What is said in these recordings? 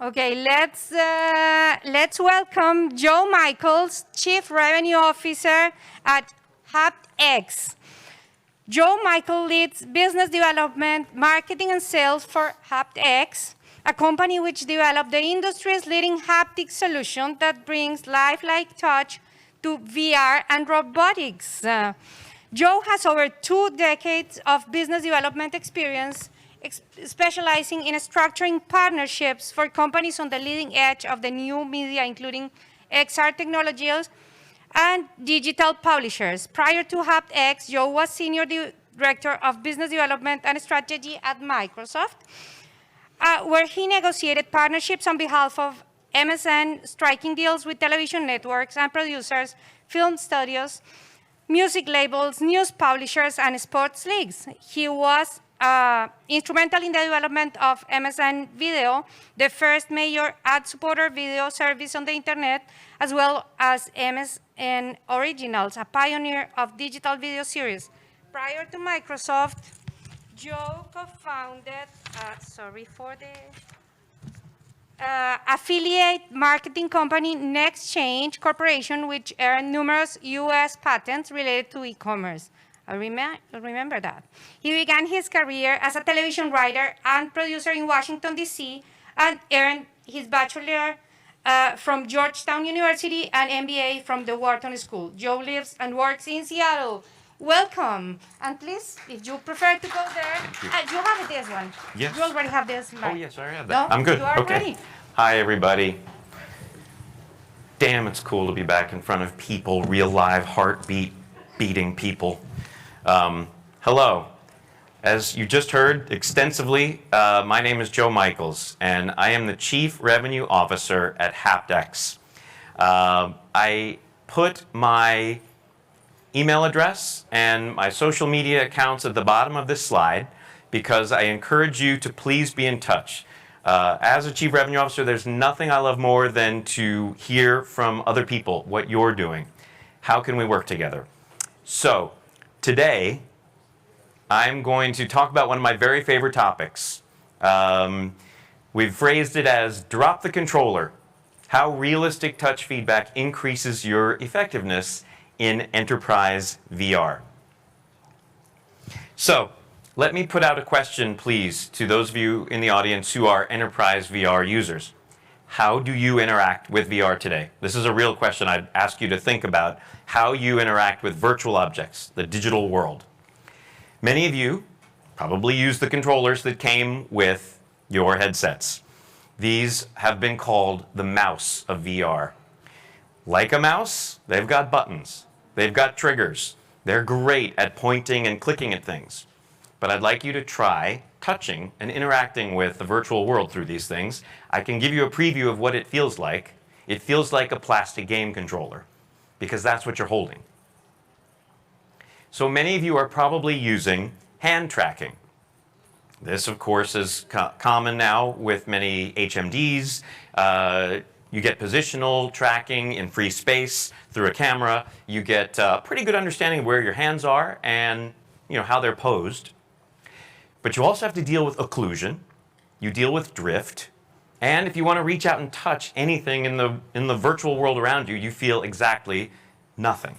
Okay, let's welcome Joe Michaels, Chief Revenue Officer at Haptx. Joe Michael leads business development, marketing, and sales for Haptex, a company which developed the industry's leading haptic solution that brings lifelike touch to VR and robotics. Joe has over 2 decades of business development experience, specializing in structuring partnerships for companies on the leading edge of the new media, including XR technologies and digital publishers. Prior to Haptx, Joe was Senior Director of Business Development and Strategy at Microsoft, where he negotiated partnerships on behalf of MSN, striking deals with television networks and producers, film studios, music labels, news publishers, and sports leagues. He was instrumental in the development of MSN Video, the first major ad-supported video service on the internet, as well as MSN Originals, a pioneer of digital video series. Prior to Microsoft, Joe co-founded, affiliate marketing company NextChange Corporation, which earned numerous U.S. patents related to e-commerce. I remember that. He began his career as a television writer and producer in Washington, D.C., and earned his bachelor from Georgetown University and MBA from the Wharton School. Joe lives and works in Seattle. Welcome. And please, if you prefer to go there, you have this one. Yes. You already have this. Oh, yes, I already have that. No? I'm good. You are Okay. ready. Hi, everybody. Damn, it's cool to be back in front of people, real live, heartbeating people. Hello. As you just heard extensively, my name is Joe Michaels, and I am the Chief Revenue Officer at Haptex. I put my email address and my social media accounts at the bottom of this slide because I encourage you to please be in touch. As a Chief Revenue Officer, there's nothing I love more than to hear from other people what you're doing. How can we work together? So, today, I'm going to talk about one of my very favorite topics. We've phrased it as drop the controller, how realistic touch feedback increases your effectiveness in enterprise VR. So, let me put out a question, please, to those of you in the audience who are enterprise VR users. How do you interact with VR today? This is a real question. I'd ask you to think about how you interact with virtual objects, the digital world. Many of you probably use the controllers that came with your headsets. These have been called the mouse of VR. Like a mouse, they've got buttons. They've got triggers. They're great at pointing and clicking at things. But I'd like you to try touching and interacting with the virtual world through these things. I can give you a preview of what it feels like. It feels like a plastic game controller, because that's what you're holding. So many of you are probably using hand tracking. This, of course, is common now with many HMDs. You get positional tracking in free space through a camera. You get a pretty good understanding of where your hands are and how they're posed. But you also have to deal with occlusion. You deal with drift. And if you want to reach out and touch anything in the virtual world around you, you feel exactly nothing.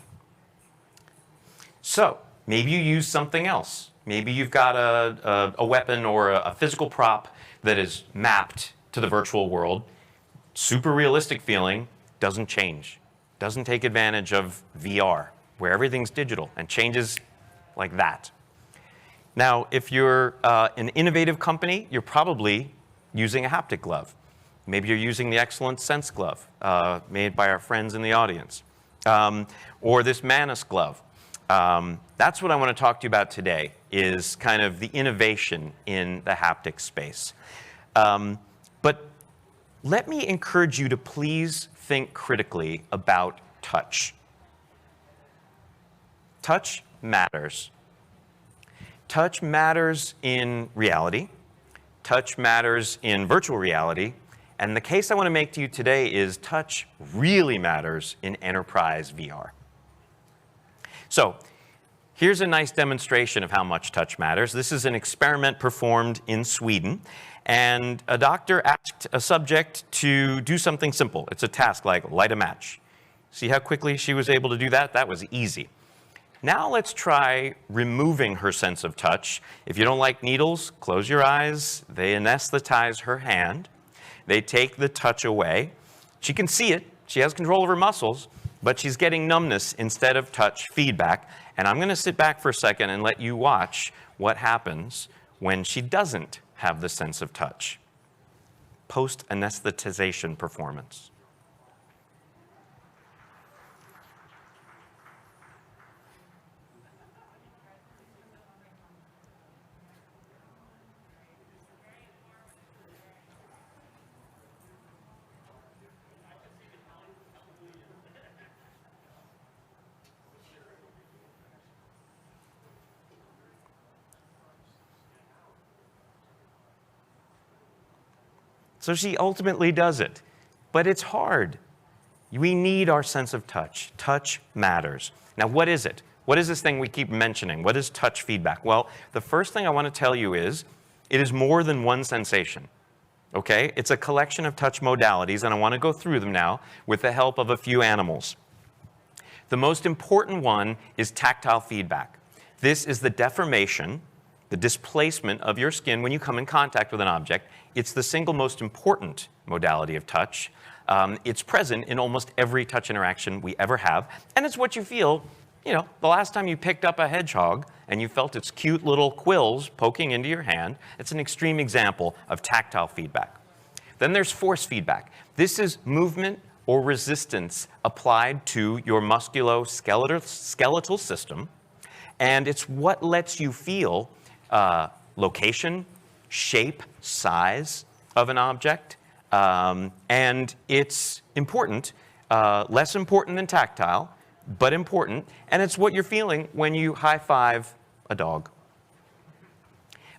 So maybe you use something else. Maybe you've got a weapon or a physical prop that is mapped to the virtual world. Super realistic feeling, doesn't change. Doesn't take advantage of VR, where everything's digital and changes like that. Now, if you're an innovative company, you're probably using a haptic glove. Maybe you're using the Excellent Sense glove made by our friends in the audience, or this Manus glove. That's what I want to talk to you about today, is kind of the innovation in the haptic space. But let me encourage you to please think critically about touch. Touch matters. Touch matters in reality. Touch matters in virtual reality. And the case I want to make to you today is touch really matters in enterprise VR. So here's a nice demonstration of how much touch matters. This is an experiment performed in Sweden. And a doctor asked a subject to do something simple. It's a task like light a match. See how quickly she was able to do that? That was easy. Now let's try removing her sense of touch. If you don't like needles, close your eyes. They anesthetize her hand. They take the touch away. She can see it. She has control of her muscles, but she's getting numbness instead of touch feedback. And I'm going to sit back for a second and let you watch what happens when she doesn't have the sense of touch. Post-anesthetization performance. So she ultimately does it, but it's hard. We need our sense of touch. Touch matters. Now, what is it? What is this thing we keep mentioning? What is touch feedback? Well, the first thing I want to tell you is it is more than one sensation, okay? It's a collection of touch modalities, and I want to go through them now with the help of a few animals. The most important one is tactile feedback. This is the deformation, the displacement of your skin when you come in contact with an object. It's the single most important modality of touch. It's present in almost every touch interaction we ever have, and it's what you feel, the last time you picked up a hedgehog and you felt its cute little quills poking into your hand. It's an extreme example of tactile feedback. Then there's force feedback. This is movement or resistance applied to your musculoskeletal system, and it's what lets you feel location, shape, size of an object, and it's important, less important than tactile, but important, and it's what you're feeling when you high-five a dog.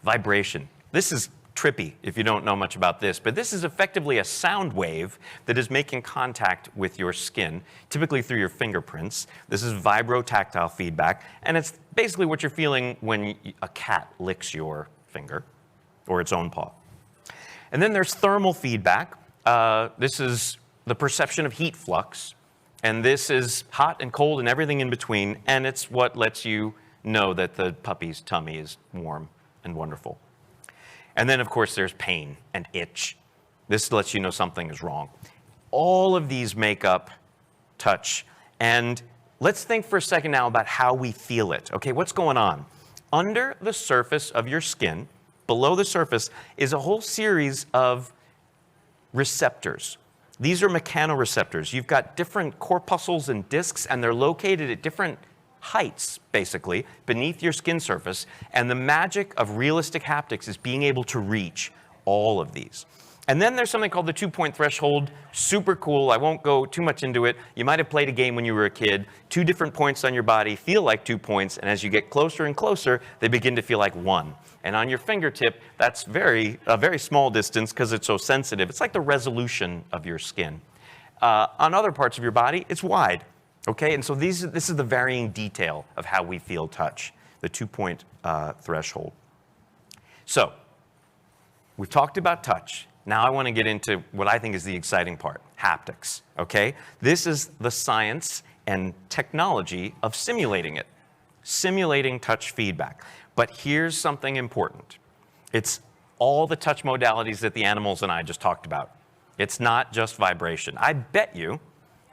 Vibration. This is trippy if you don't know much about this, but this is effectively a sound wave that is making contact with your skin, typically through your fingerprints. This is vibrotactile feedback, and it's basically what you're feeling when a cat licks your finger or its own paw. And then there's thermal feedback. This is the perception of heat flux, and this is hot and cold and everything in between, and it's what lets you know that the puppy's tummy is warm and wonderful. And then, of course, there's pain and itch. This lets you know something is wrong. All of these make up touch. And let's think for a second now about how we feel it. Okay, what's going on? Under the surface of your skin, below the surface, is a whole series of receptors. These are mechanoreceptors. You've got different corpuscles and discs, and they're located at different heights, basically, beneath your skin surface, and the magic of realistic haptics is being able to reach all of these. And then there's something called the 2-point threshold. Super cool. I won't go too much into it. You might have played a game when you were a kid. 2 different points on your body feel like 2 points, and as you get closer and closer, they begin to feel like 1. And on your fingertip, that's a very small distance because it's so sensitive. It's like the resolution of your skin. On other parts of your body, it's wide. Okay, and so this is the varying detail of how we feel touch, the 2-point threshold. So, we've talked about touch. Now I want to get into what I think is the exciting part, haptics. Okay, this is the science and technology of simulating it, simulating touch feedback. But here's something important. It's all the touch modalities that the animals and I just talked about. It's not just vibration. I bet you,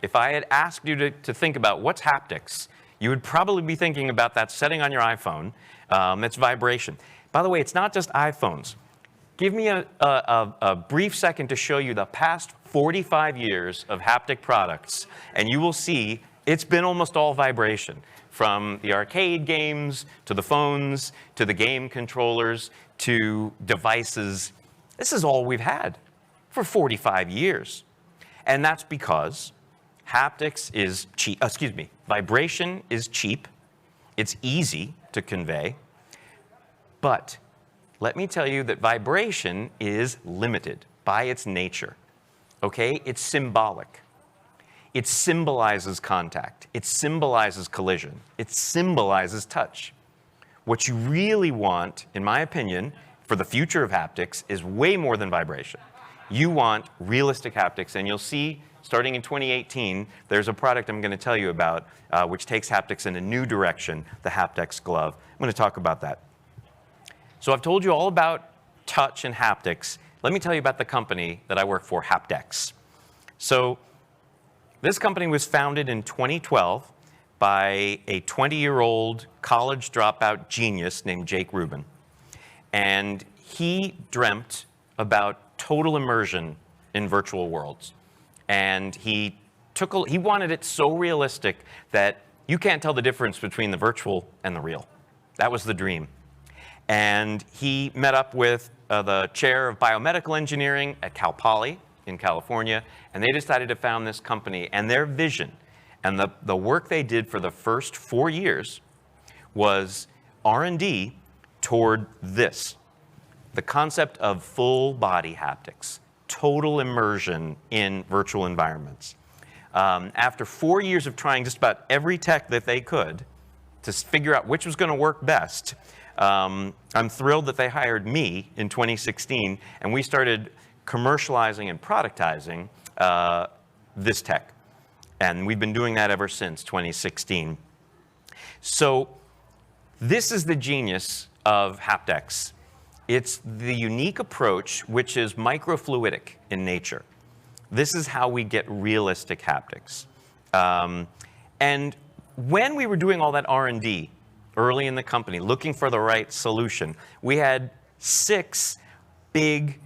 if I had asked you to think about what's haptics, you would probably be thinking about that setting on your iPhone. It's vibration. By the way, it's not just iPhones. Give me a brief second to show you the past 45 years of haptic products, and you will see it's been almost all vibration. From the arcade games, to the phones, to the game controllers, to devices. This is all we've had for 45 years. And that's because haptics is cheap, vibration is cheap, it's easy to convey, but let me tell you that vibration is limited by its nature, okay? It's symbolic. It symbolizes contact. It symbolizes collision. It symbolizes touch. What you really want, in my opinion, for the future of haptics is way more than vibration. You want realistic haptics, and you'll see starting in 2018, there's a product I'm going to tell you about which takes haptics in a new direction, the Haptex glove. I'm going to talk about that. So I've told you all about touch and haptics. Let me tell you about the company that I work for, Haptex. So this company was founded in 2012 by a 20-year-old college dropout genius named Jake Rubin. And he dreamt about total immersion in virtual worlds. And he wanted it so realistic that you can't tell the difference between the virtual and the real. That was the dream. And he met up with the chair of biomedical engineering at Cal Poly in California, and they decided to found this company. And their vision and the work they did for the first 4 years was R&D toward this, the concept of full body haptics, total immersion in virtual environments. After 4 years of trying just about every tech that they could to figure out which was going to work best, I'm thrilled that they hired me in 2016, and we started commercializing and productizing this tech. And we've been doing that ever since 2016. So this is the genius of Haptex. It's the unique approach which is microfluidic in nature. This is how we get realistic haptics. And when we were doing all that R&D early in the company, looking for the right solution, we had 6 big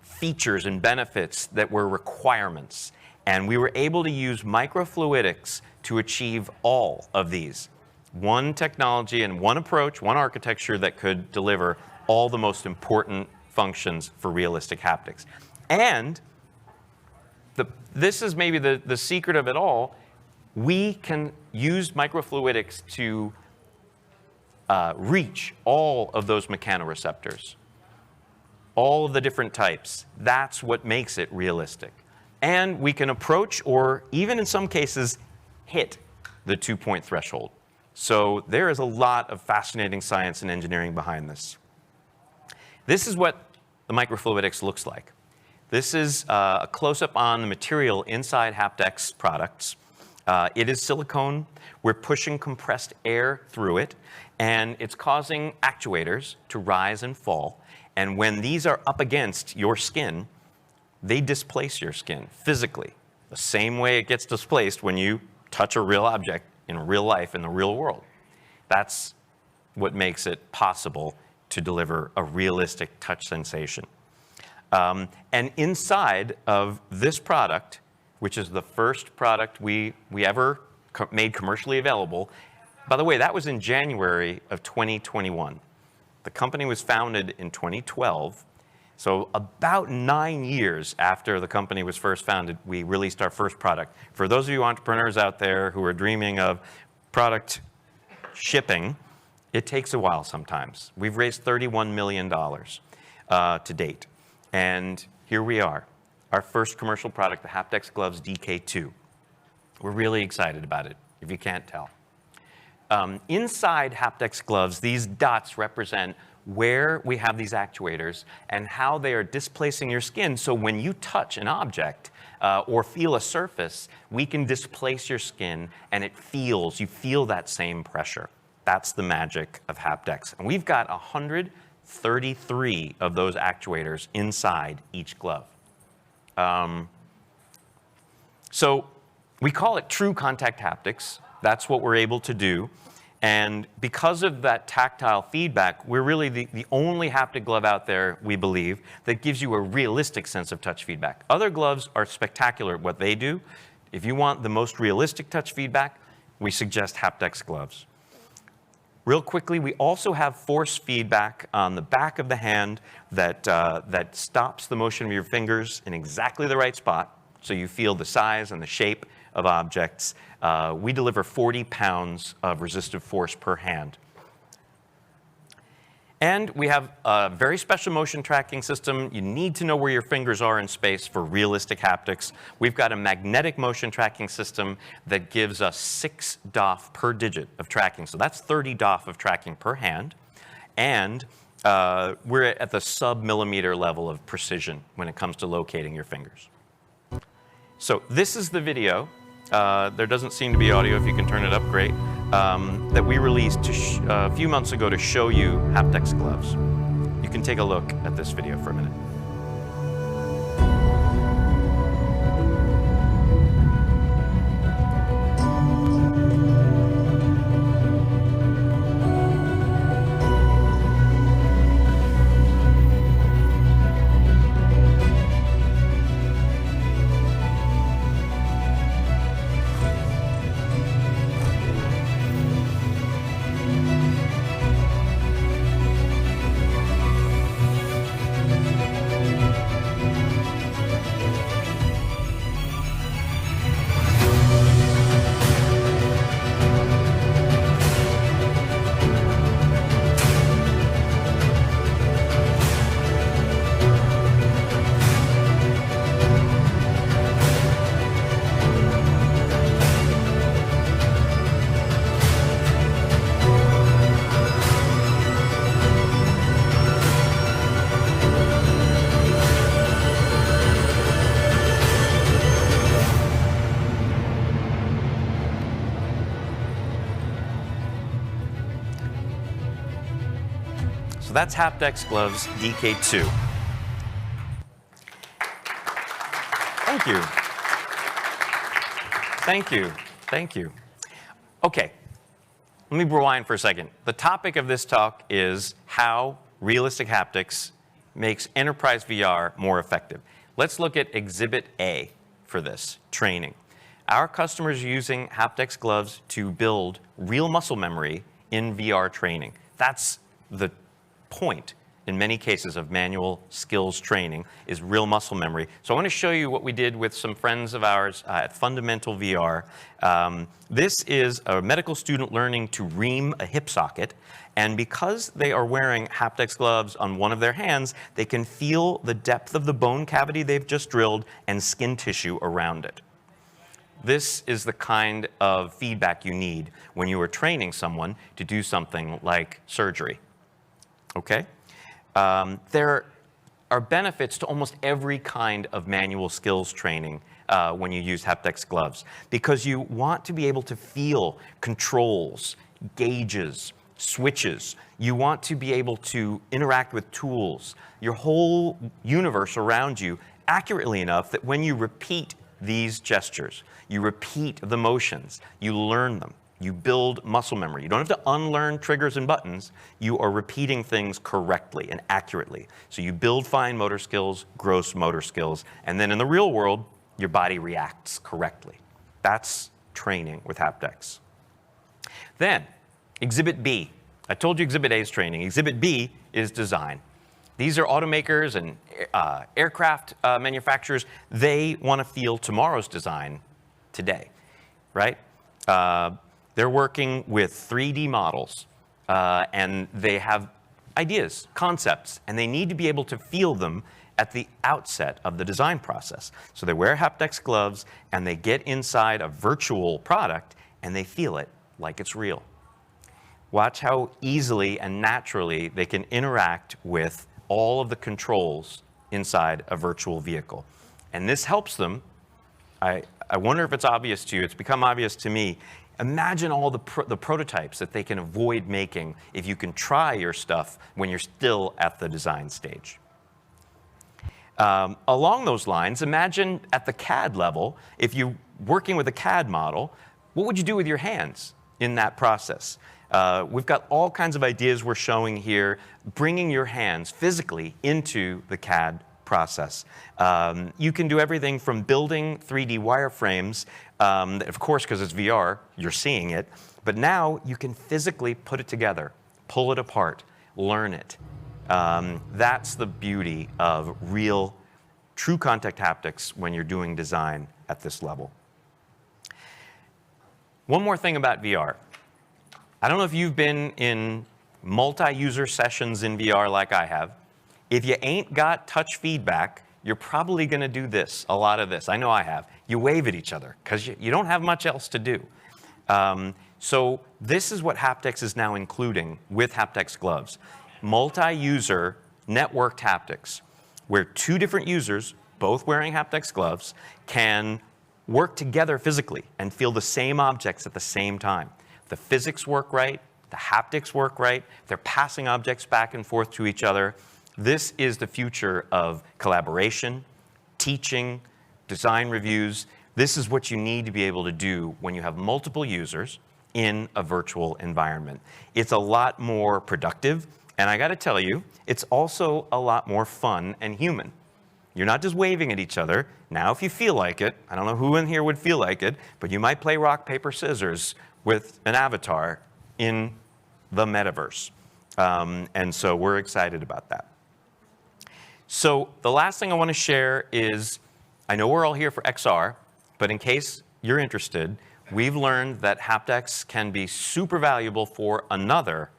features and benefits that were requirements. And we were able to use microfluidics to achieve all of these. One technology and one approach, one architecture that could deliver all the most important functions for realistic haptics. And this is maybe the secret of it all. We can use microfluidics to reach all of those mechanoreceptors, all of the different types. That's what makes it realistic. And we can approach, or even in some cases, hit the 2-point threshold. So there is a lot of fascinating science and engineering behind this. This is what the microfluidics looks like. This is a close-up on the material inside Haptex products. It is silicone. We're pushing compressed air through it, and it's causing actuators to rise and fall. And when these are up against your skin, they displace your skin physically, the same way it gets displaced when you touch a real object in real life, in the real world. That's what makes it possible to deliver a realistic touch sensation. And inside of this product, which is the first product we ever made commercially available, by the way, that was in January of 2021. The company was founded in 2012. So about 9 years after the company was first founded, we released our first product. For those of you entrepreneurs out there who are dreaming of product shipping, it takes a while sometimes. We've raised $31 million to date. And here we are, our first commercial product, the Haptex Gloves DK2. We're really excited about it, if you can't tell. Inside Haptex Gloves, these dots represent where we have these actuators and how they are displacing your skin. So when you touch an object or feel a surface, we can displace your skin and you feel that same pressure. That's the magic of Haptex. And we've got 133 of those actuators inside each glove. So we call it true contact haptics. That's what we're able to do. And because of that tactile feedback, we're really the only haptic glove out there, we believe, that gives you a realistic sense of touch feedback. Other gloves are spectacular at what they do. If you want the most realistic touch feedback, we suggest Haptex gloves. Real quickly, we also have force feedback on the back of the hand that stops the motion of your fingers in exactly the right spot, so you feel the size and the shape of objects. We deliver 40 pounds of resistive force per hand. And we have a very special motion tracking system. You need to know where your fingers are in space for realistic haptics. We've got a magnetic motion tracking system that gives us 6 DOF per digit of tracking. So that's 30 DOF of tracking per hand. And we're at the sub-millimeter level of precision when it comes to locating your fingers. So this is the video. There doesn't seem to be audio. If you can turn it up, great. That we released a few months ago to show you Haptex gloves. You can take a look at this video for a minute. So that's Haptex Gloves DK2. Thank you. Thank you. Thank you. Okay, let me rewind for a second. The topic of this talk is how realistic haptics makes enterprise VR more effective. Let's look at Exhibit A for this, training. Our customers are using Haptex gloves to build real muscle memory in VR training. That's the point in many cases of manual skills training, is real muscle memory. So I want to show you what we did with some friends of ours at Fundamental VR. This is a medical student learning to ream a hip socket, and because they are wearing Haptex gloves on one of their hands, they can feel the depth of the bone cavity they've just drilled and skin tissue around it. This is the kind of feedback you need when you are training someone to do something like surgery. Okay? There are benefits to almost every kind of manual skills training when you use Haptex gloves, because you want to be able to feel controls, gauges, switches. You want to be able to interact with tools, your whole universe around you accurately enough that when you repeat these gestures, you repeat the motions, you learn them. You build muscle memory. You don't have to unlearn triggers and buttons. You are repeating things correctly and accurately. So you build fine motor skills, gross motor skills, and then in the real world, your body reacts correctly. That's training with Haptex. Then, Exhibit B. I told you Exhibit A is training. Exhibit B is design. These are automakers and aircraft manufacturers. They want to feel tomorrow's design today, right? They're working with 3D models, and they have ideas, concepts, and they need to be able to feel them at the outset of the design process. So they wear Haptex gloves, and they get inside a virtual product, and they feel it like it's real. Watch how easily and naturally they can interact with all of the controls inside a virtual vehicle. And this helps them. I wonder if it's obvious to you. It's become obvious to me. Imagine all the prototypes that they can avoid making if you can try your stuff when you're still at the design stage. Along those lines, imagine at the CAD level, if you're working with a CAD model, what would you do with your hands in that process? We've got all kinds of ideas we're showing here, bringing your hands physically into the CAD process. You can do everything from building 3D wireframes, of course, because it's VR, you're seeing it, but now you can physically put it together, pull it apart, learn it. That's the beauty of real, true contact haptics when you're doing design at this level. One more thing about VR. I don't know if you've been in multi-user sessions in VR like I have. If you ain't got touch feedback, you're probably going to do this, a lot of this. I know I have. You wave at each other because you don't have much else to do. So this is what Haptex is now including with Haptex gloves. multi-user networked haptics, where two different users, both wearing Haptex gloves, can work together physically and feel the same objects at the same time. The physics work right, the haptics work right, they're passing objects back and forth to each other. This is the future of collaboration, teaching, design reviews. This is what you need to be able to do when you have multiple users in a virtual environment. It's a lot more productive, and I gotta tell you, it's also a lot more fun and human. You're not just waving at each other. Now, if you feel like it, I don't know who in here would feel like it, but you might play rock, paper, scissors with an avatar in the metaverse. And so we're excited about that. So the last thing I want to share is, I know we're all here for XR, but in case you're interested, we've learned that Haptx can be super valuable for another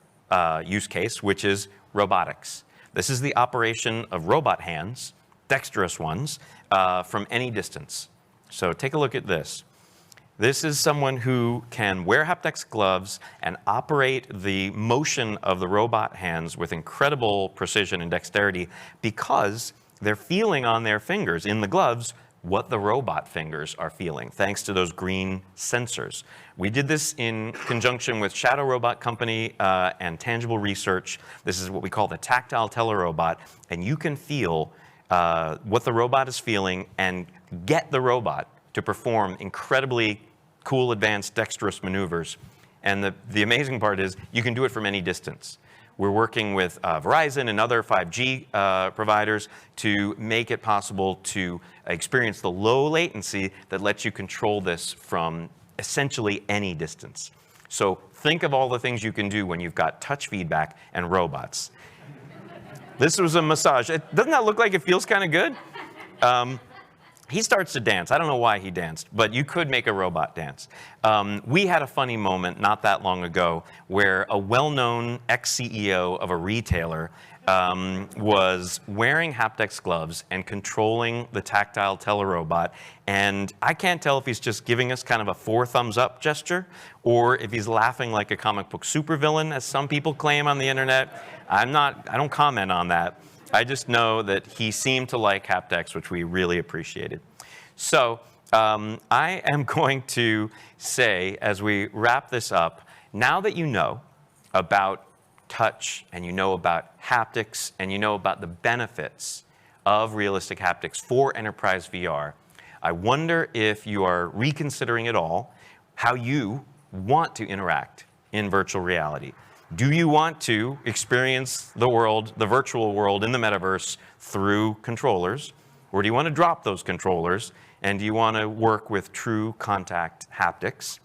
use case, which is robotics. This is the operation of robot hands, dexterous ones, from any distance. So take a look at this. This is someone who can wear Haptex gloves and operate the motion of the robot hands with incredible precision and dexterity because they're feeling on their fingers in the gloves what the robot fingers are feeling, thanks to those green sensors. We did this in conjunction with Shadow Robot Company and Tangible Research. This is what we call the tactile telerobot, and you can feel what the robot is feeling and get the robot to perform incredibly cool, advanced, dexterous maneuvers. And the amazing part is you can do it from any distance. We're working with Verizon and other 5G providers to make it possible to experience the low latency that lets you control this from essentially any distance. So think of all the things you can do when you've got touch feedback and robots. This was a massage. Doesn't that look like it feels kind of good? He starts to dance. I don't know why he danced, but you could make a robot dance. We had a funny moment not that long ago where a well-known ex-CEO of a retailer was wearing Haptex gloves and controlling the tactile telerobot. And I can't tell if he's just giving us kind of a 4 thumbs up gesture or if he's laughing like a comic book supervillain, as some people claim on the internet. I don't comment on that. I just know that he seemed to like Haptex, which we really appreciated. So I am going to say, as we wrap this up, now that you know about touch and you know about haptics and you know about the benefits of realistic haptics for enterprise VR, I wonder if you are reconsidering at all how you want to interact in virtual reality. Do you want to experience the world, the virtual world in the metaverse through controllers? Or do you want to drop those controllers and do you want to work with true contact haptics?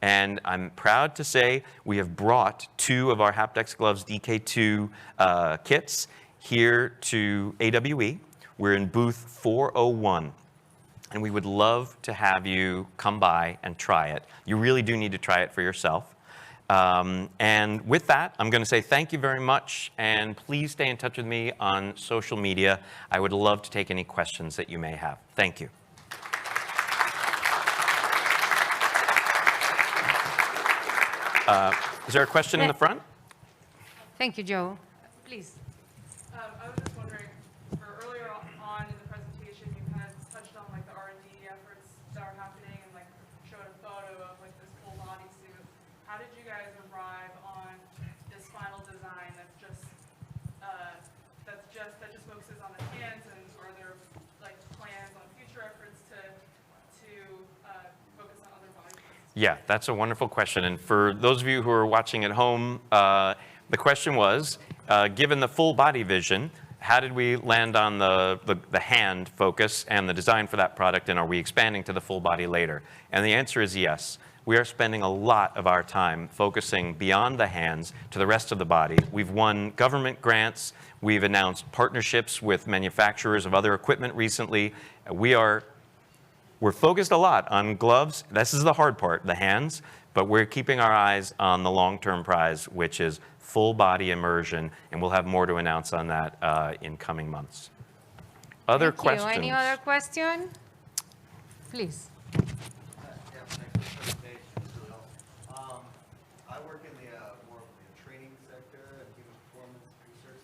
And I'm proud to say we have brought 2 of our Haptex Gloves DK2 kits here to AWE. We're in booth 401. And we would love to have you come by and try it. You really do need to try it for yourself. And with that, I'm going to say thank you very much, and please stay in touch with me on social media. I would love to take any questions that you may have. Thank you. Is there a question in the front? Thank you, Joe. Please. I was just wondering, earlier on in the presentation, you kind of touched on like the R&D efforts that are happening and like showed a photo of like this full body suit. How did you guys arrive on this final design that just focuses on the hands, and are there like plans on future efforts to focus on other body parts? Yeah, that's a wonderful question. And for those of you who are watching at home, the question was, given the full body vision, how did we land on the hand focus and the design for that product, and are we expanding to the full body later? And the answer is yes. We are spending a lot of our time focusing beyond the hands to the rest of the body. We've won government grants. We've announced partnerships with manufacturers of other equipment recently. We're focused a lot on gloves. This is the hard part, the hands, but we're keeping our eyes on the long-term prize, which is full body immersion, and we'll have more to announce on that in coming months. Other questions? Thank you. Any other question? Please. Yeah, thanks for the presentation. It's really helpful. I work in the more of the training sector and human performance research.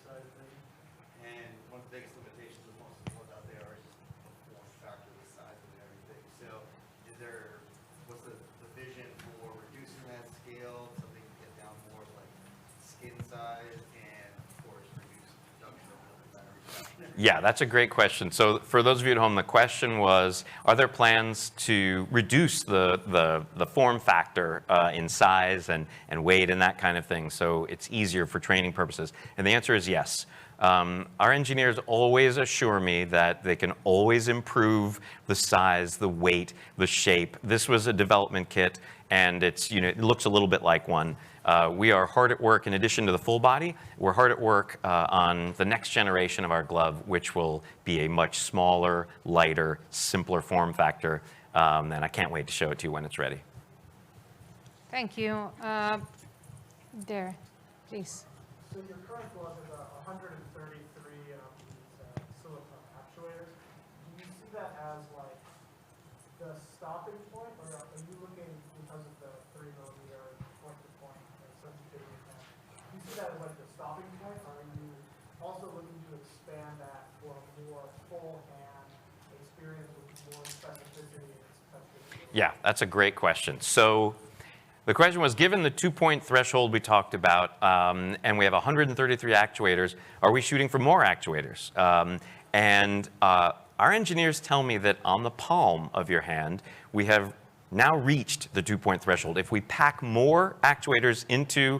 Yeah, that's a great question. So for those of you at home, the question was, are there plans to reduce the form factor in size and weight and that kind of thing so it's easier for training purposes? And the answer is yes. Our engineers always assure me that they can always improve the size, the weight, the shape. This was a development kit, and it's, it looks a little bit like one. We are hard at work, in addition to the full body, we're hard at work on the next generation of our glove, which will be a much smaller, lighter, simpler form factor. And I can't wait to show it to you when it's ready. Thank you. There, please. So your current glove is 133 silicone actuators. Do you see that as like the stopping point, or are you looking, because of the 3mm collective point sensitivity, do you see that as like the stopping point, or are you also looking to expand that for a more full hand experience with more specificity in its touch? Yeah, that's a great question. So the question was, given the 2-point threshold we talked about, and we have 133 actuators, are we shooting for more actuators? Our engineers tell me that on the palm of your hand, we have now reached the 2-point threshold. If we pack more actuators into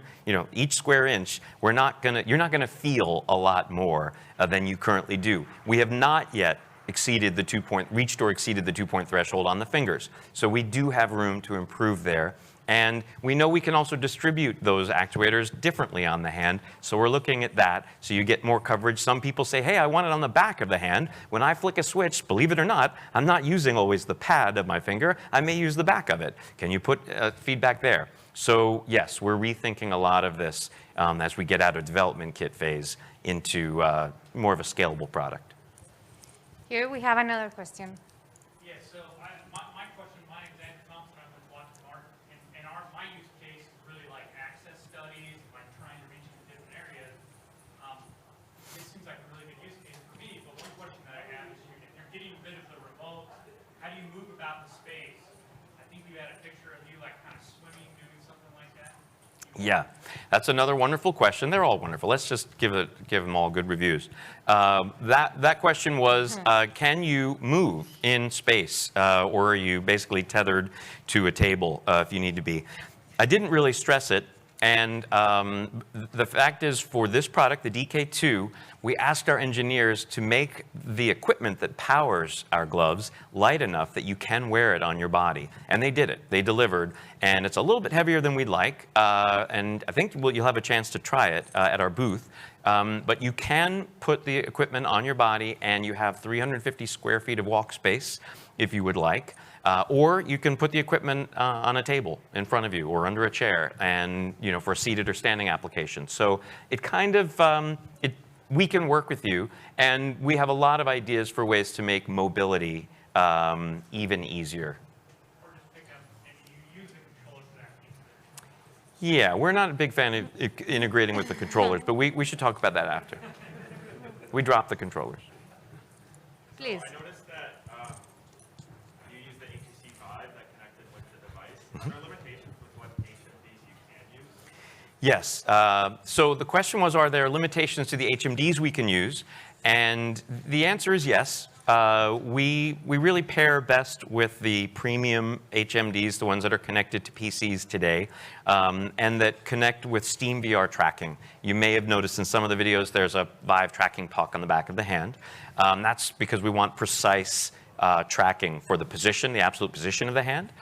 each square inch, you're not gonna feel a lot more than you currently do. We have not yet reached or exceeded the 2-point threshold on the fingers. So we do have room to improve there. And we know we can also distribute those actuators differently on the hand, so we're looking at that so you get more coverage. Some people say, hey, I want it on the back of the hand. When I flick a switch, believe it or not, I'm not using always the pad of my finger. I may use the back of it. Can you put feedback there? So yes, we're rethinking a lot of this as we get out of development kit phase into more of a scalable product. Here we have another question. Yeah, so my question, my exact Thompson, I was watching Mark, and my use case is really like access studies, like trying to reach into different areas. This seems like a really good use case for me, but one question that I have is, if you're getting rid of the remote, how do you move about the space? I think you had a picture of you like kind of swimming, doing something like that. Yeah, that's another wonderful question. They're all wonderful. Let's just give them all good reviews. That question was, can you move in space, or are you basically tethered to a table if you need to be? I didn't really stress it, and the fact is, for this product, the DK2, we asked our engineers to make the equipment that powers our gloves light enough that you can wear it on your body. And they did it. They delivered. And it's a little bit heavier than we'd like. And I think you'll have a chance to try it at our booth. But you can put the equipment on your body, and you have 350 square feet of walk space if you would like. Or you can put the equipment on a table in front of you or under a chair, and for a seated or standing application. So it kind of, we can work with you, and we have a lot of ideas for ways to make mobility even easier. Or just pick up and you use the controllers for that piece. Yeah, we're not a big fan of integrating with the controllers, but we should talk about that after. We dropped the controllers. Please. I noticed that you use the HTC Vive that connected with the device. Are there limitations with what HMDs you can use? Yes. So the question was, are there limitations to the HMDs we can use? And the answer is yes. We really pair best with the premium HMDs, the ones that are connected to PCs today, and that connect with Steam VR tracking. You may have noticed in some of the videos there's a Vive tracking puck on the back of the hand. That's because we want precise tracking for the position, the absolute position of the hand.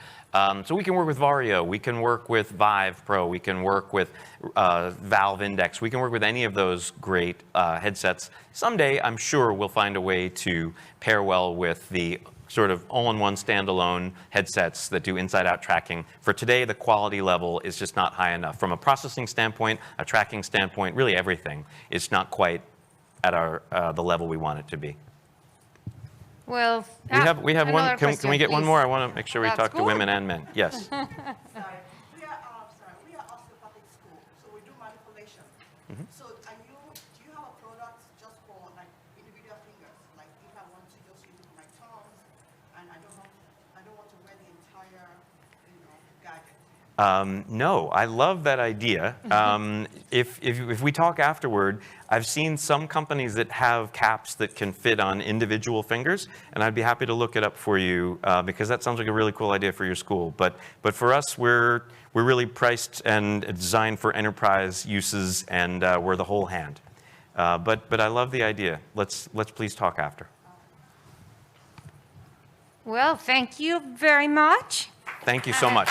So we can work with Vario, we can work with Vive Pro, we can work with Valve Index, we can work with any of those great headsets. Someday, I'm sure we'll find a way to pair well with the sort of all-in-one standalone headsets that do inside-out tracking. For today, the quality level is just not high enough. From a processing standpoint, a tracking standpoint, really everything is not quite at the level we want it to be. Well, We have one. Can we get one please. more? I want to make sure we That's talk to good. women and men. Yes. We are osteopathic school, so we do manipulation. So do you have a product just for like individual fingers? Like if I want to just use it for my thumbs, and I don't want to wear the entire, gadget. No, I love that idea. If we talk afterward, I've seen some companies that have caps that can fit on individual fingers, and I'd be happy to look it up for you because that sounds like a really cool idea for your school. But for us, we're really priced and designed for enterprise uses, and we're the whole hand. But I love the idea. Let's please talk after. Well, thank you very much. Thank you so much.